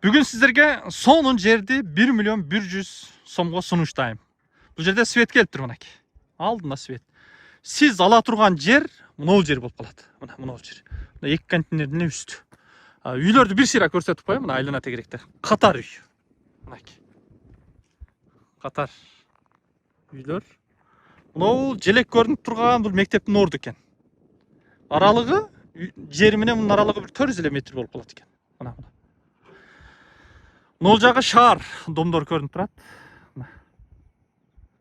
Бүгін сіздерге сонун жерді 1 миллион 100 сомго сунуштайм. Бұл жерде свет келіп тұр, мынакей. Алдында свет. Сіз ала тұрған жер мынау жер болып қалады. Мынау жер. Мына екі контейнердің үсті. Үйлерді бір сыйра көрсетіп қоямын, мына айлана тегеректе. Қатар үй. Мынакей. Қатар үйлер. Мынау желек көрініп тұрған бұл мектептің орды екен. Аралығы жері менен мунун аралыгы 400 метр болуп калат экен. Мына. Мынау жагы шаар, домдор көрүнүп турат. Мына.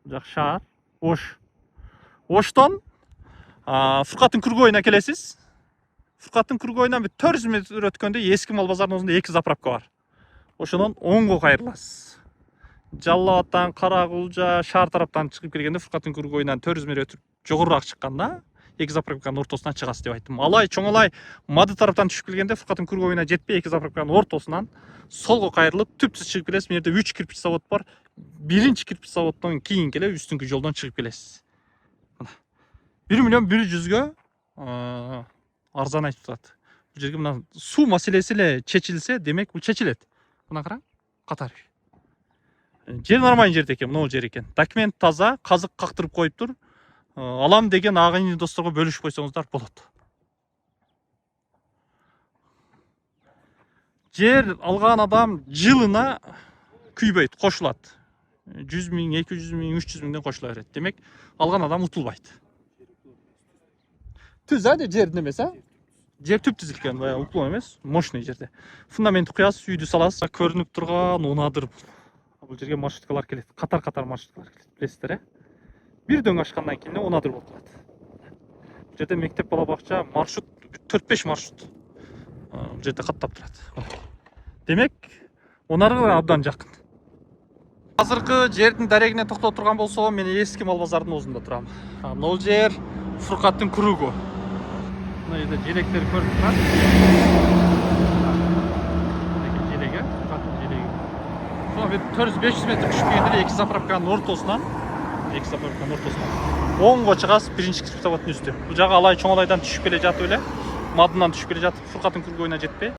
Жак шаар, Ош. Оштон Фуркаттын Күргөйүнө келесиз. Фуркаттын Күргөйүнөн 400 метр өткөндө эски мал базарынын өзүндө 2 заправка бар. Ошонон оңго кайрыласыз. Жалал Абадтан, Каракулжа, шаар тараптан чыгып келгенде Фуркаттын Күргөйүнөн 400 метр өтүп жогорураак чыкканда 2 заправканын ортосунан чыгасыз деп айттым. Алай чоңолай Мады тараптан түшүп келгенде Фуркаттын Күргөйүнө жетпей 2 заправканын ортосунан солго кайрылып түпсүз чыгып келесиз. Мына жерде 3 кирпич завод бар. Биринчи кирпич заводдон кийин келе үстүңкү жолдон чыгып келесиз. 1 миллион 100-гө арзан айтып турат. Бул жерге мына суу маселеси эле чечилсе, демек бул чечилет. Мына караң, катар. Жер нормальный жерде экен, мына жер экен. Документ таза, казык кактырып коюптур. Алам деген агайын досторго бөлүшүп койсоңуздар болот. Жер алган адам жылына күйбөйт, кошулат. 100 миң, 200 миң, 300 миңден кошула берет. Демек, алган адам утулбайт. Түз жердин эмес, жер түп түзүлгөн, баягы уклон эмес, мощный жерде. Фундамент куясыз, үйдү саласыз, көрүнүп турган унадыр. Бул жерге маршруткалар келет, катар маршруткалар келет. Билесиздер, бир дөң ачкандан кийин унадыр болуп калат. Бул жерде мектеп бала бакча маршрут 4-5 маршрут. Бул жерде каттап турат. Демек, унарга абдан жакын. Азыркы жердин дарегине токтоп турган болсо, мен эски мал базарынын өзүндө турам. Бул жер Фуркаттын Күргө. Мына жерде желектер көрүнүп турат. Желеге, Фуркаттын желеги. Sonra 400-500 метр түшүп келгенде 2 заправканын ортосунан, оңго чыгасыз, биринчи кирпич заводдун үстү. Бул жагы алай чоңолайдан түшүп келе жатып эле, Мадынан түшүп келе жатып, Фуркаттын Күргөйүнө жетпей